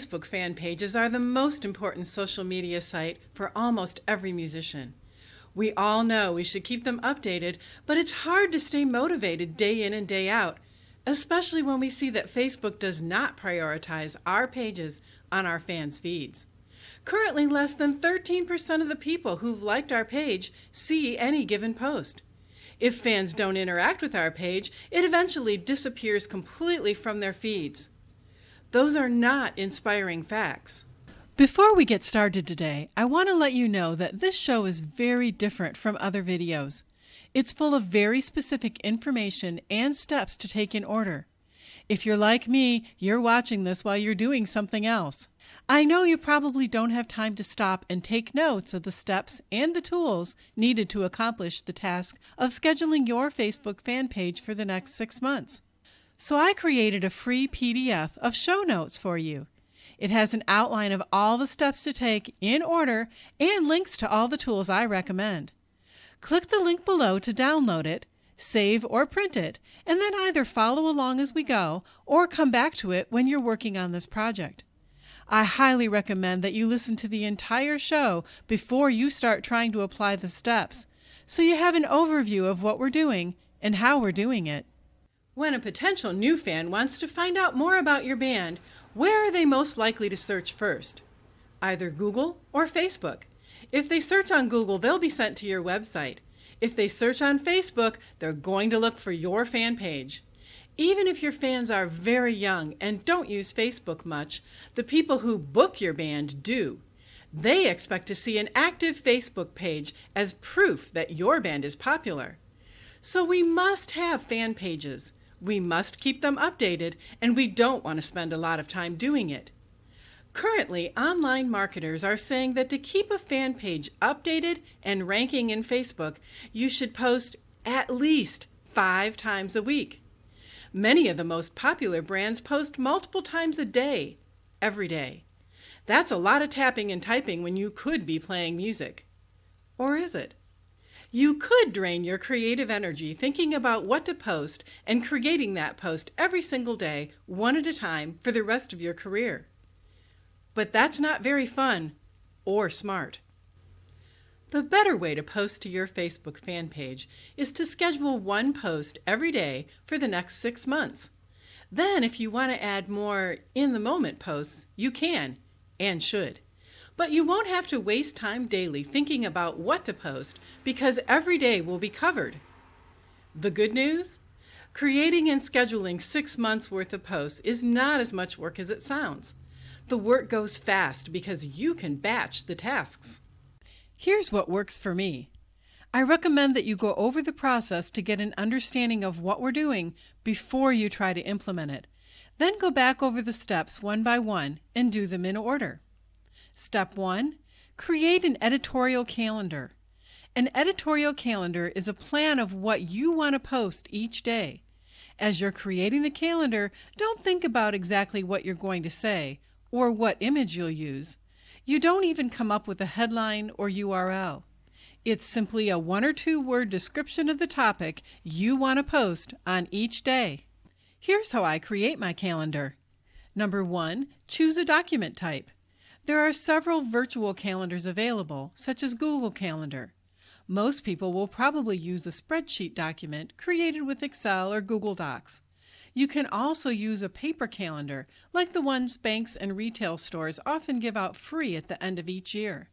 Facebook fan pages are the most important social media site for almost every musician. We all know we should keep them updated, but it's hard to stay motivated day in and day out, especially when we see that Facebook does not prioritize our pages on our fans' feeds. Currently, less than 13% of the people who've liked our page see any given post. If fans don't interact with our page, it eventually disappears completely from their feeds. Those are not inspiring facts. Before we get started today, I want to let you know that this show is very different from other videos. It's full of very specific information and steps to take in order. If you're like me, you're watching this while you're doing something else. I know you probably don't have time to stop and take notes of the steps and the tools needed to accomplish the task of scheduling your Facebook fan page for the next 6 months. So I created a free PDF of show notes for you. It has an outline of all the steps to take in order and links to all the tools I recommend. Click the link below to download it, save or print it, and then either follow along as we go or come back to it when you're working on this project. I highly recommend that you listen to the entire show before you start trying to apply the steps, so you have an overview of what we're doing and how we're doing it. When a potential new fan wants to find out more about your band, where are they most likely to search first? Either Google or Facebook. If they search on Google, they'll be sent to your website. If they search on Facebook, they're going to look for your fan page. Even if your fans are very young and don't use Facebook much, the people who book your band do. They expect to see an active Facebook page as proof that your band is popular. So we must have fan pages. We must keep them updated, and we don't want to spend a lot of time doing it. Currently, online marketers are saying that to keep a fan page updated and ranking in Facebook, you should post at least 5 times a week. Many of the most popular brands post multiple times a day, every day. That's a lot of tapping and typing when you could be playing music. Or is it? You could drain your creative energy thinking about what to post and creating that post every single day, one at a time, for the rest of your career. But that's not very fun or smart. The better way to post to your Facebook fan page is to schedule one post every day for the next 6 months. Then, if you want to add more in-the-moment posts, you can and should. But you won't have to waste time daily thinking about what to post because every day will be covered. The good news? Creating and scheduling 6 months worth of posts is not as much work as it sounds. The work goes fast because you can batch the tasks. Here's what works for me. I recommend that you go over the process to get an understanding of what we're doing before you try to implement it. Then go back over the steps one by one and do them in order. Step 1. Create an editorial calendar. An editorial calendar is a plan of what you want to post each day. As you're creating the calendar, don't think about exactly what you're going to say or what image you'll use. You don't even come up with a headline or URL. It's simply a 1 or 2 word description of the topic you want to post on each day. Here's how I create my calendar. Number 1, choose a document type. There are several virtual calendars available, such as Google Calendar. Most people will probably use a spreadsheet document created with Excel or Google Docs. You can also use a paper calendar, like the ones banks and retail stores often give out free at the end of each year.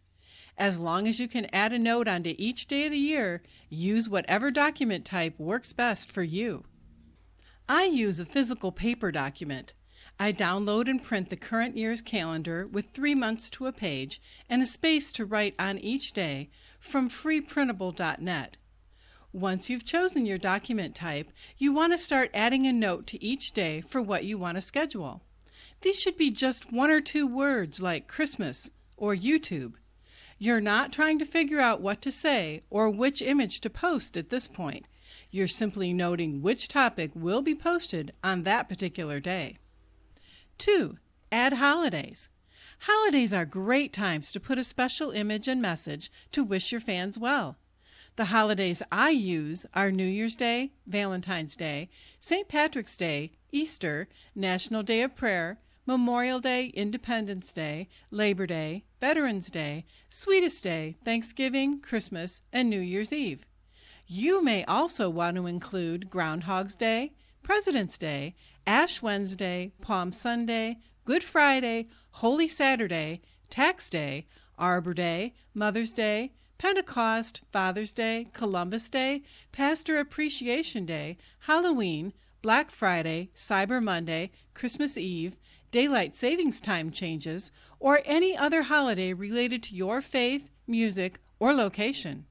As long as you can add a note onto each day of the year, use whatever document type works best for you. I use a physical paper document. I download and print the current year's calendar with 3 months to a page and a space to write on each day from freeprintable.net. Once you've chosen your document type, you want to start adding a note to each day for what you want to schedule. These should be just 1 or 2 words like Christmas or YouTube. You're not trying to figure out what to say or which image to post at this point. You're simply noting which topic will be posted on that particular day. 2. Add holidays. Holidays are great times to put a special image and message to wish your fans well. The holidays I use are New Year's Day, Valentine's Day, St. Patrick's Day, Easter, National Day of Prayer, Memorial Day, Independence Day, Labor Day, Veterans Day, Sweetest Day, Thanksgiving, Christmas, and New Year's Eve. You may also want to include Groundhog's Day, President's Day, Ash Wednesday, Palm Sunday, Good Friday, Holy Saturday, Tax Day, Arbor Day, Mother's Day, Pentecost, Father's Day, Columbus Day, Pastor Appreciation Day, Halloween, Black Friday, Cyber Monday, Christmas Eve, Daylight Savings Time changes, or any other holiday related to your faith, music, or location.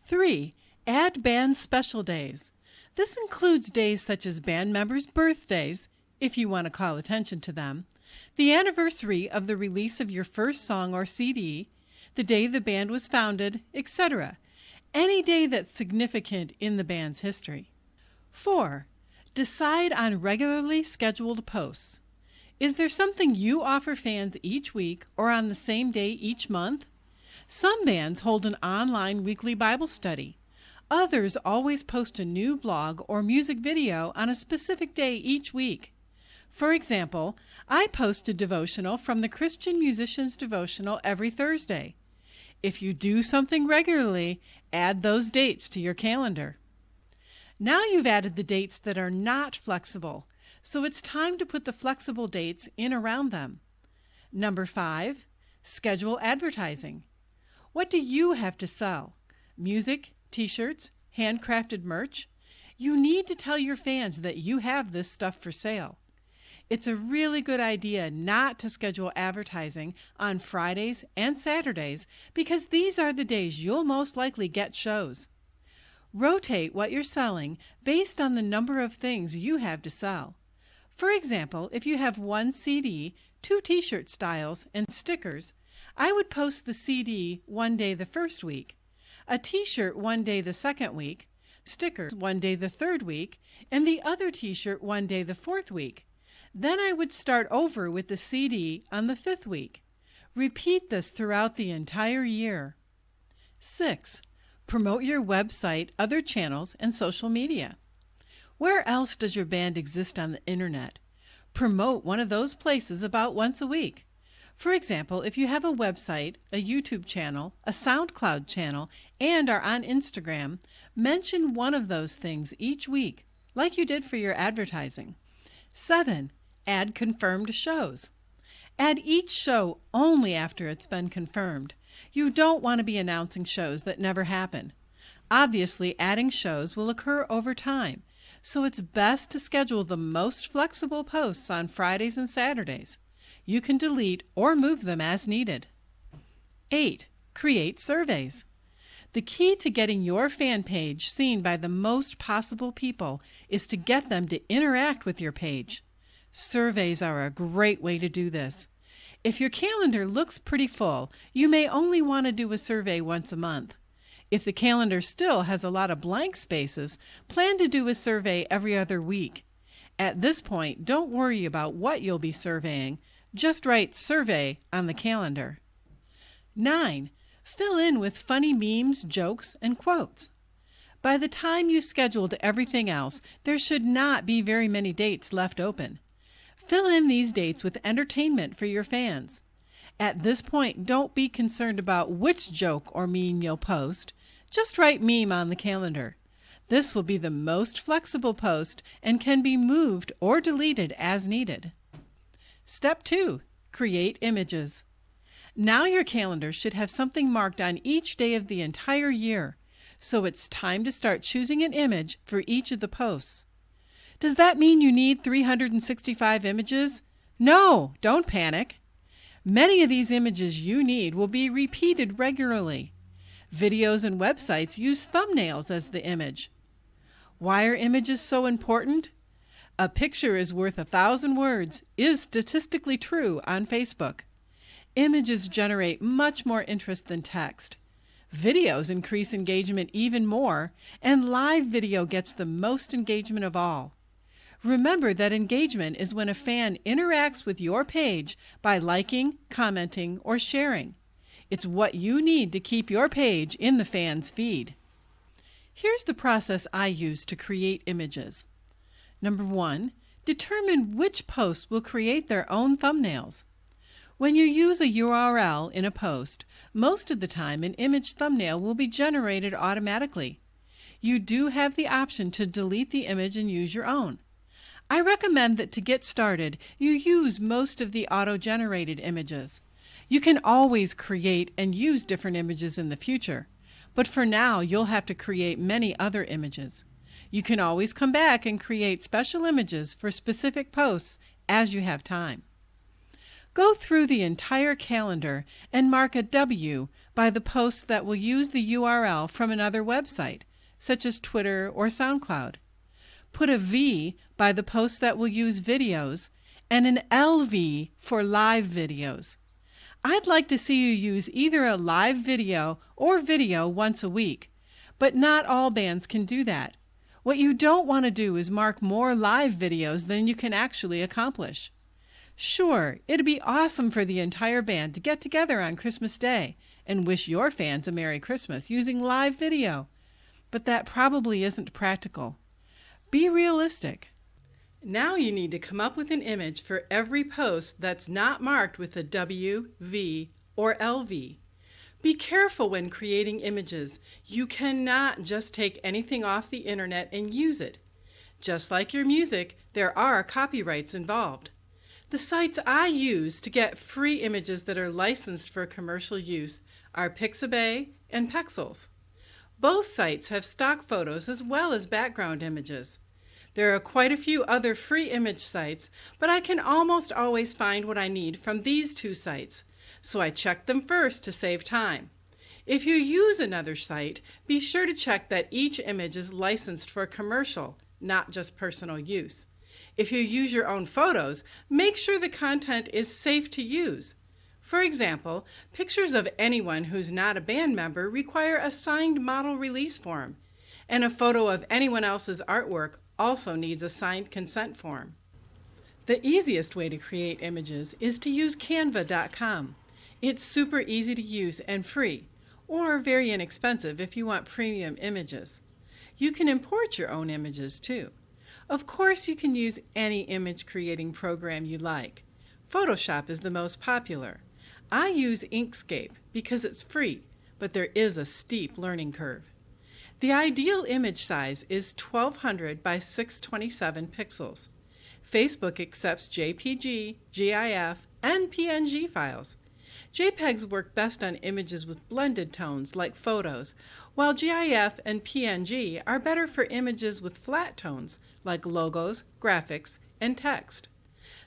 3. Add band special days. This includes days such as band members' birthdays, if you want to call attention to them, the anniversary of the release of your first song or CD, the day the band was founded, etc. Any day that's significant in the band's history. 4. Decide on regularly scheduled posts. Is there something you offer fans each week or on the same day each month? Some bands hold an online weekly Bible study. Others always post a new blog or music video on a specific day each week. For example, I post a devotional from the Christian Musicians Devotional every Thursday. If you do something regularly, add those dates to your calendar. Now you've added the dates that are not flexible, so it's time to put the flexible dates in around them. Number 5, schedule advertising. What do you have to sell? Music, t-shirts, handcrafted merch? You need to tell your fans that you have this stuff for sale. It's a really good idea not to schedule advertising on Fridays and Saturdays because these are the days you'll most likely get shows. Rotate what you're selling based on the number of things you have to sell. For example, if you have one CD, 2 t-shirt styles, and stickers, I would post the CD one day the first week, a t-shirt one day the second week, stickers one day the third week, and the other t-shirt one day the fourth week. Then I would start over with the CD on the 5th week. Repeat this throughout the entire year. 6. Promote your website, other channels, and social media. Where else does your band exist on the internet? Promote one of those places about once a week. For example, if you have a website, a YouTube channel, a SoundCloud channel, and are on Instagram, mention one of those things each week, like you did for your advertising. 7. Add confirmed shows. Add each show only after it's been confirmed. You don't want to be announcing shows that never happen. Obviously, adding shows will occur over time, so it's best to schedule the most flexible posts on Fridays and Saturdays. You can delete or move them as needed. 8. Create surveys. The key to getting your fan page seen by the most possible people is to get them to interact with your page. Surveys are a great way to do this. If your calendar looks pretty full, you may only want to do a survey once a month. If the calendar still has a lot of blank spaces, plan to do a survey every other week. At this point, don't worry about what you'll be surveying. Just write survey on the calendar. 9. Fill in with funny memes, jokes, and quotes. By the time you scheduled everything else, there should not be very many dates left open. Fill in these dates with entertainment for your fans. At this point, don't be concerned about which joke or meme you'll post. Just write meme on the calendar. This will be the most flexible post and can be moved or deleted as needed. Step 2. Create images. Now your calendar should have something marked on each day of the entire year, so it's time to start choosing an image for each of the posts. Does that mean you need 365 images? No, don't panic. Many of these images you need will be repeated regularly. Videos and websites use thumbnails as the image. Why are images so important? A picture is worth 1,000 words is statistically true on Facebook. Images generate much more interest than text. Videos increase engagement even more, and live video gets the most engagement of all. Remember that engagement is when a fan interacts with your page by liking, commenting, or sharing. It's what you need to keep your page in the fan's feed. Here's the process I use to create images. Number 1, Determine which posts will create their own thumbnails. When you use a URL in a post, most of the time an image thumbnail will be generated automatically. You do have the option to delete the image and use your own. I recommend that to get started, you use most of the auto-generated images. You can always create and use different images in the future, but for now you'll have to create many other images. You can always come back and create special images for specific posts as you have time. Go through the entire calendar and mark a W by the posts that will use the URL from another website, such as Twitter or SoundCloud. Put a V by the posts that will use videos and an LV for live videos. I'd like to see you use either a live video or video once a week, but not all bands can do that. What you don't want to do is mark more live videos than you can actually accomplish. Sure, it'd be awesome for the entire band to get together on Christmas Day and wish your fans a Merry Christmas using live video, but that probably isn't practical. Be realistic. Now you need to come up with an image for every post that's not marked with a W, V, or LV. Be careful when creating images. You cannot just take anything off the internet and use it. Just like your music, there are copyrights involved. The sites I use to get free images that are licensed for commercial use are Pixabay and Pexels. Both sites have stock photos as well as background images. There are quite a few other free image sites, but I can almost always find what I need from these two sites, so I check them first to save time. If you use another site, be sure to check that each image is licensed for commercial, not just personal use. If you use your own photos, make sure the content is safe to use. For example, pictures of anyone who's not a band member require a signed model release form, and a photo of anyone else's artwork also needs a signed consent form. The easiest way to create images is to use Canva.com. It's super easy to use and free, or very inexpensive if you want premium images. You can import your own images too. Of course, you can use any image creating program you like. Photoshop is the most popular. I use Inkscape because it's free, but there is a steep learning curve. The ideal image size is 1200 by 627 pixels. Facebook accepts JPG, GIF, and PNG files. JPEGs work best on images with blended tones like photos, while GIF and PNG are better for images with flat tones like logos, graphics, and text.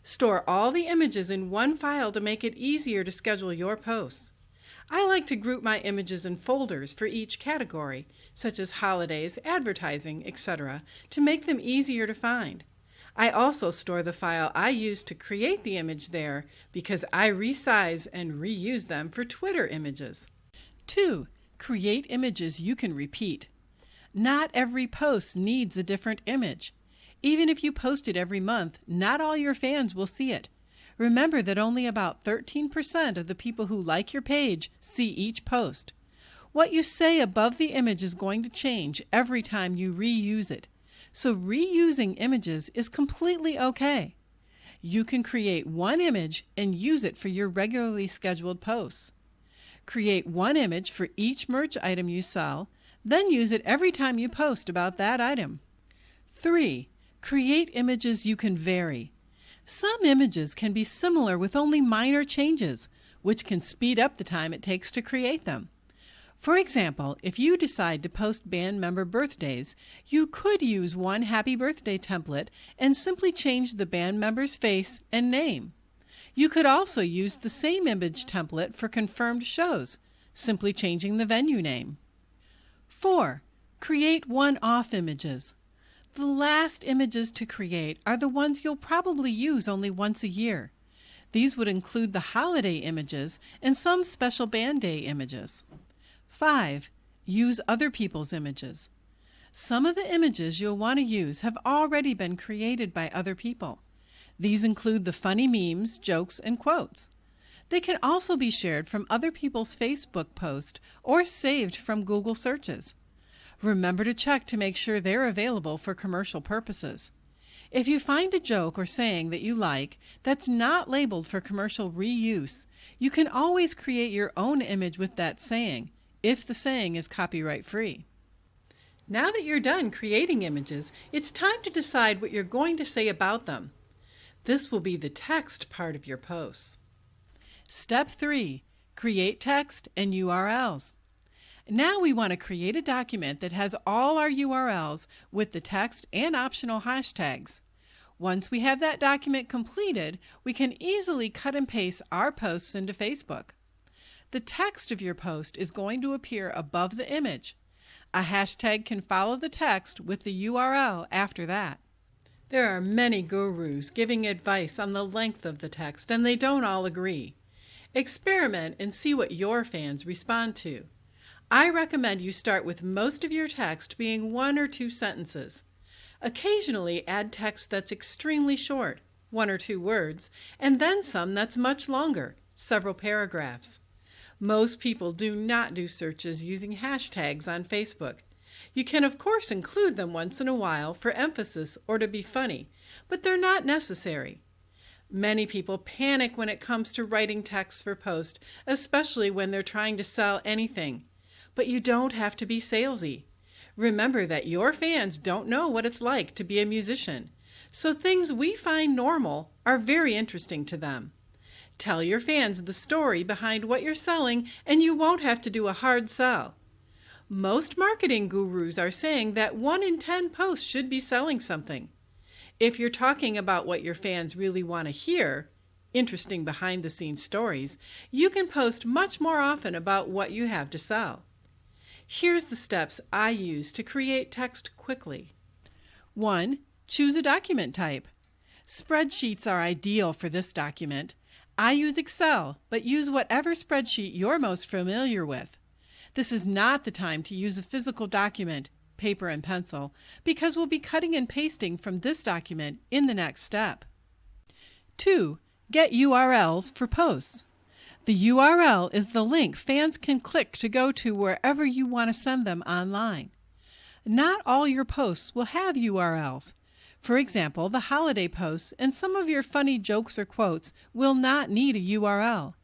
Store all the images in one file to make it easier to schedule your posts. I like to group my images in folders for each category, such as holidays, advertising, etc., to make them easier to find. I also store the file I used to create the image there because I resize and reuse them for Twitter images. 2. Create images you can repeat. Not every post needs a different image. Even if you post it every month, not all your fans will see it. Remember that only about 13% of the people who like your page see each post. What you say above the image is going to change every time you reuse it. So reusing images is completely okay. You can create one image and use it for your regularly scheduled posts. Create one image for each merch item you sell, then use it every time you post about that item. 3. Create images you can vary. Some images can be similar with only minor changes, which can speed up the time it takes to create them. For example, if you decide to post band member birthdays, you could use one happy birthday template and simply change the band member's face and name. You could also use the same image template for confirmed shows, simply changing the venue name. 4. Create one-off images. The last images to create are the ones you'll probably use only once a year. These would include the holiday images and some special band day images. 5. Use other people's images. Some of the images you'll want to use have already been created by other people. These include the funny memes, jokes, and quotes. They can also be shared from other people's Facebook posts or saved from Google searches. Remember to check to make sure they're available for commercial purposes. If you find a joke or saying that you like that's not labeled for commercial reuse, you can always create your own image with that saying, if the saying is copyright free. Now that you're done creating images, it's time to decide what you're going to say about them. This will be the text part of your posts. Step 3. Create text and URLs. Now we want to create a document that has all our URLs with the text and optional hashtags. Once we have that document completed, we can easily cut and paste our posts into Facebook. The text of your post is going to appear above the image. A hashtag can follow the text with the URL after that. There are many gurus giving advice on the length of the text, and they don't all agree. Experiment and see what your fans respond to. I recommend you start with most of your text being 1 or 2 sentences. Occasionally add text that's extremely short, 1 or 2 words, and then some that's much longer, several paragraphs. Most people do not do searches using hashtags on Facebook. You can of course include them once in a while for emphasis or to be funny, but they're not necessary. Many people panic when it comes to writing text for posts, especially when they're trying to sell anything. But you don't have to be salesy. Remember that your fans don't know what it's like to be a musician, so things we find normal are very interesting to them. Tell your fans the story behind what you're selling, and you won't have to do a hard sell. Most marketing gurus are saying that 1 in 10 posts should be selling something. If you're talking about what your fans really want to hear, interesting behind-the-scenes stories, you can post much more often about what you have to sell. Here's the steps I use to create text quickly. 1. Choose a document type. Spreadsheets are ideal for this document. I use Excel, but use whatever spreadsheet you're most familiar with. This is not the time to use a physical document, paper and pencil, because we'll be cutting and pasting from this document in the next step. 2. Get URLs for posts. The URL is the link fans can click to go to wherever you want to send them online. Not all your posts will have URLs. For example, the holiday posts and some of your funny jokes or quotes will not need a URL.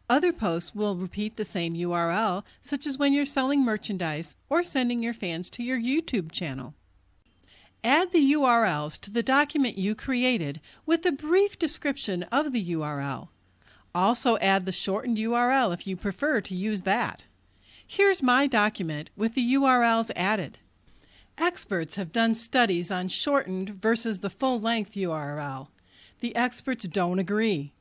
Other posts will repeat the same URL, such as when you're selling merchandise or sending your fans to your YouTube channel. Add the URLs to the document you created with a brief description of the URL. Also add the shortened URL if you prefer to use that. Here's my document with the URLs added. Experts have done studies on shortened versus the full-length URL. The experts don't agree.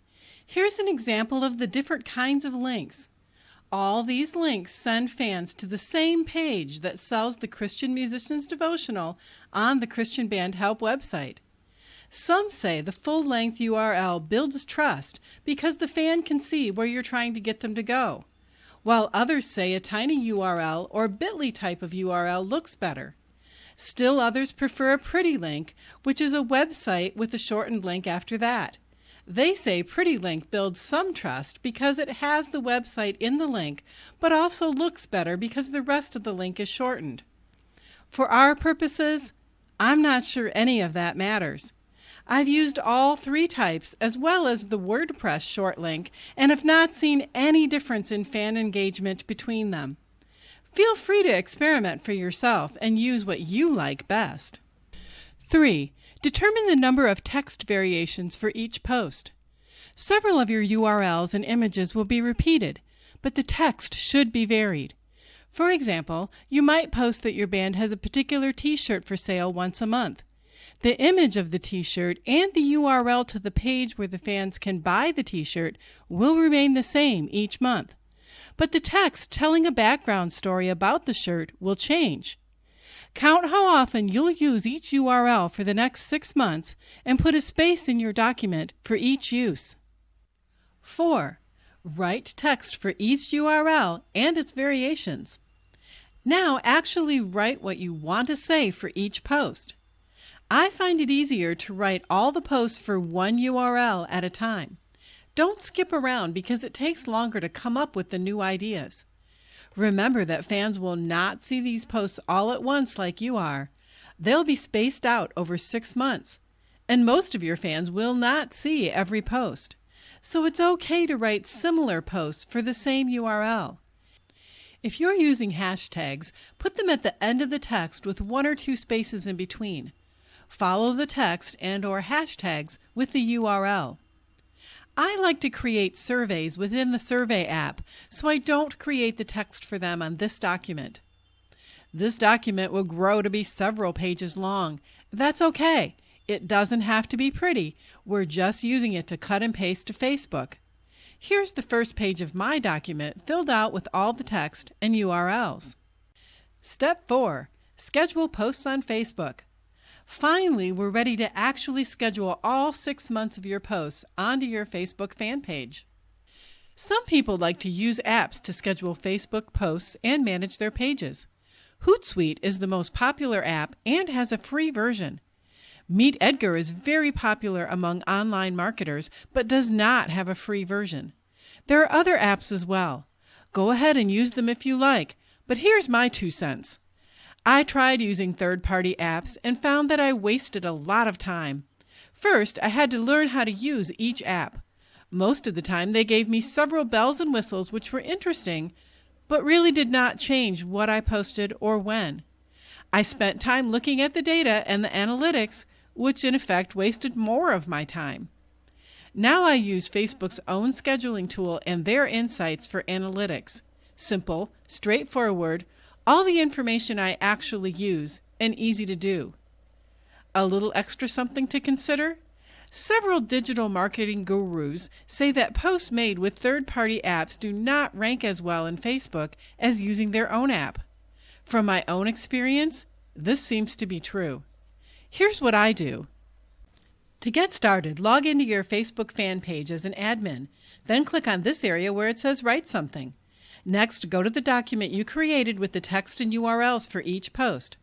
Here's an example of the different kinds of links. All these links send fans to the same page that sells the Christian Musician's Devotional on the Christian Band Help website. Some say the full-length URL builds trust because the fan can see where you're trying to get them to go, while others say a tiny URL or bit.ly type of URL looks better. Still others prefer a pretty link, which is a website with a shortened link after that. They say pretty link builds some trust because it has the website in the link, but also looks better because the rest of the link is shortened. For our purposes, I'm not sure any of that matters. I've used all 3 types as well as the WordPress short link and have not seen any difference in fan engagement between them. Feel free to experiment for yourself and use what you like best. 3. Determine the number of text variations for each post. Several of your URLs and images will be repeated, but the text should be varied. For example, you might post that your band has a particular t-shirt for sale once a month. The image of the t-shirt and the URL to the page where the fans can buy the t-shirt will remain the same each month. But the text telling a background story about the shirt will change. Count how often you'll use each URL for the next 6 months and put a space in your document for each use. 4. Write text for each URL and its variations. Now actually write what you want to say for each post. I find it easier to write all the posts for one URL at a time. Don't skip around because it takes longer to come up with the new ideas. Remember that fans will not see these posts all at once like you are. They'll be spaced out over 6 months. And most of your fans will not see every post. So it's okay to write similar posts for the same URL. If you're using hashtags, put them at the end of the text with 1 or 2 spaces in between. Follow the text and/or hashtags with the URL. I like to create surveys within the survey app, so I don't create the text for them on this document. This document will grow to be several pages long. That's okay. It doesn't have to be pretty. We're just using it to cut and paste to Facebook. Here's the first page of my document filled out with all the text and URLs. Step 4. Schedule posts on Facebook. Finally, we're ready to actually schedule all 6 months of your posts onto your Facebook fan page. Some people like to use apps to schedule Facebook posts and manage their pages. Hootsuite is the most popular app and has a free version. Meet Edgar is very popular among online marketers but does not have a free version. There are other apps as well. Go ahead and use them if you like, but here's my 2 cents. I tried using third-party apps and found that I wasted a lot of time. First, I had to learn how to use each app. Most of the time, they gave me several bells and whistles which were interesting, but really did not change what I posted or when. I spent time looking at the data and the analytics, which in effect wasted more of my time. Now I use Facebook's own scheduling tool and their insights for analytics. Simple, straightforward, all the information I actually use, and easy to do. A little extra something to consider? Several digital marketing gurus say that posts made with third-party apps do not rank as well in Facebook as using their own app. From my own experience, this seems to be true. Here's what I do. To get started, log into your Facebook fan page as an admin. Then click on this area where it says Write Something. Next, go to the document you created with the text and URLs for each post.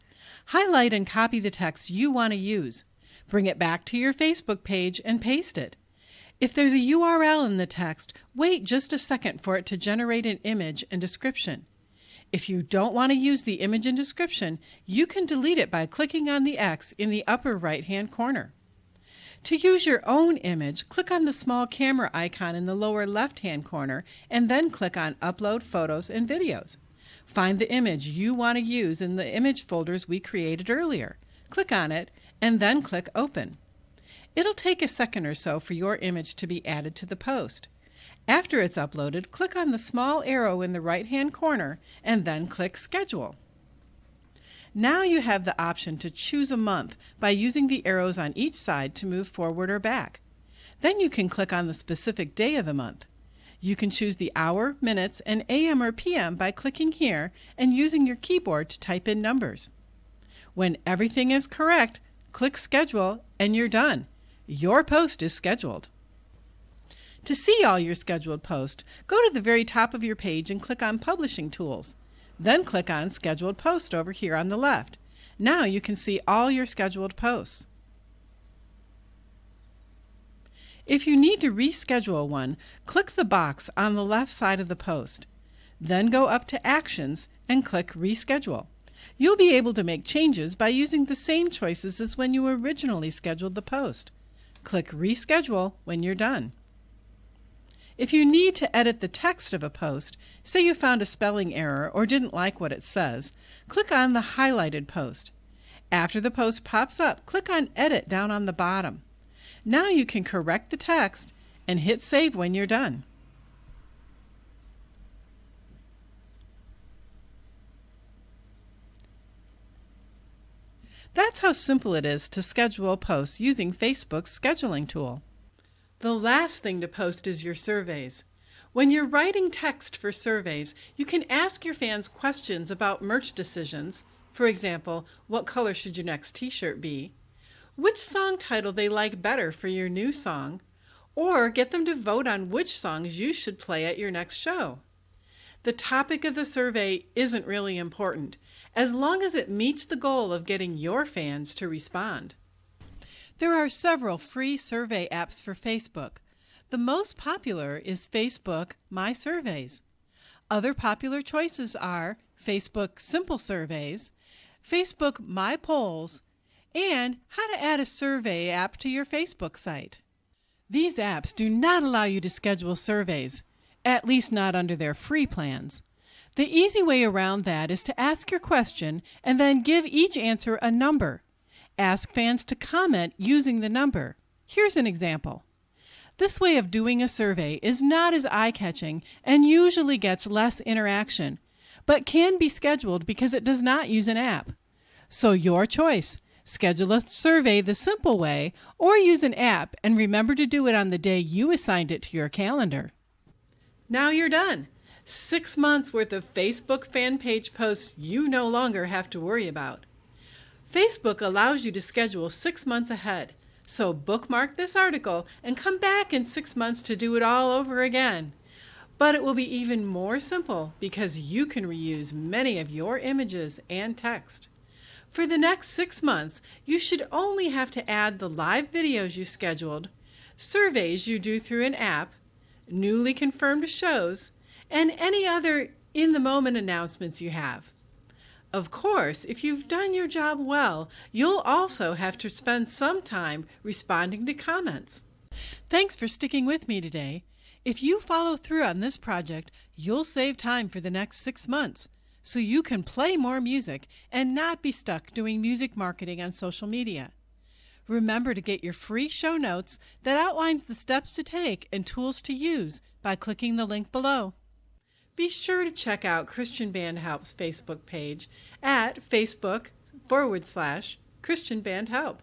Highlight and copy the text you want to use. Bring it back to your Facebook page and paste it. If there's a URL in the text, wait just a second for it to generate an image and description. If you don't want to use the image and description, you can delete it by clicking on the X in the upper right-hand corner. To use your own image, click on the small camera icon in the lower left-hand corner and then click on Upload Photos and Videos. Find the image you want to use in the image folders we created earlier. Click on it and then click Open. It'll take a second or so for your image to be added to the post. After it's uploaded, click on the small arrow in the right-hand corner and then click Schedule. Now you have the option to choose a month by using the arrows on each side to move forward or back. Then you can click on the specific day of the month. You can choose the hour, minutes, and AM or PM by clicking here and using your keyboard to type in numbers. When everything is correct, click Schedule and you're done. Your post is scheduled. To see all your scheduled posts, go to the very top of your page and click on Publishing Tools. Then click on Scheduled Post over here on the left. Now you can see all your scheduled posts. If you need to reschedule one, click the box on the left side of the post. Then go up to Actions and click Reschedule. You'll be able to make changes by using the same choices as when you originally scheduled the post. Click Reschedule when you're done. If you need to edit the text of a post, say you found a spelling error or didn't like what it says, click on the highlighted post. After the post pops up, click on Edit down on the bottom. Now you can correct the text and hit Save when you're done. That's how simple it is to schedule posts using Facebook's scheduling tool. The last thing to post is your surveys. When you're writing text for surveys, you can ask your fans questions about merch decisions. For example, what color should your next t-shirt be? Which song title they like better for your new song? Or get them to vote on which songs you should play at your next show. The topic of the survey isn't really important, as long as it meets the goal of getting your fans to respond. There are several free survey apps for Facebook. The most popular is Facebook My Surveys. Other popular choices are Facebook Simple Surveys, Facebook My Polls, and how to add a survey app to your Facebook site. These apps do not allow you to schedule surveys, at least not under their free plans. The easy way around that is to ask your question and then give each answer a number. Ask fans to comment using the number. Here's an example. This way of doing a survey is not as eye-catching and usually gets less interaction, but can be scheduled because it does not use an app. So your choice. Schedule a survey the simple way or use an app, and remember to do it on the day you assigned it to your calendar. Now you're done. 6 months worth of Facebook fan page posts you no longer have to worry about. Facebook allows you to schedule 6 months ahead, so bookmark this article and come back in 6 months to do it all over again. But it will be even more simple because you can reuse many of your images and text. For the next 6 months, you should only have to add the live videos you scheduled, surveys you do through an app, newly confirmed shows, and any other in-the-moment announcements you have. Of course, if you've done your job well, you'll also have to spend some time responding to comments. Thanks for sticking with me today. If you follow through on this project, you'll save time for the next 6 months, so you can play more music and not be stuck doing music marketing on social media. Remember to get your free show notes that outlines the steps to take and tools to use by clicking the link below. Be sure to check out Christian Band Help's Facebook page at Facebook/Christian Band Help.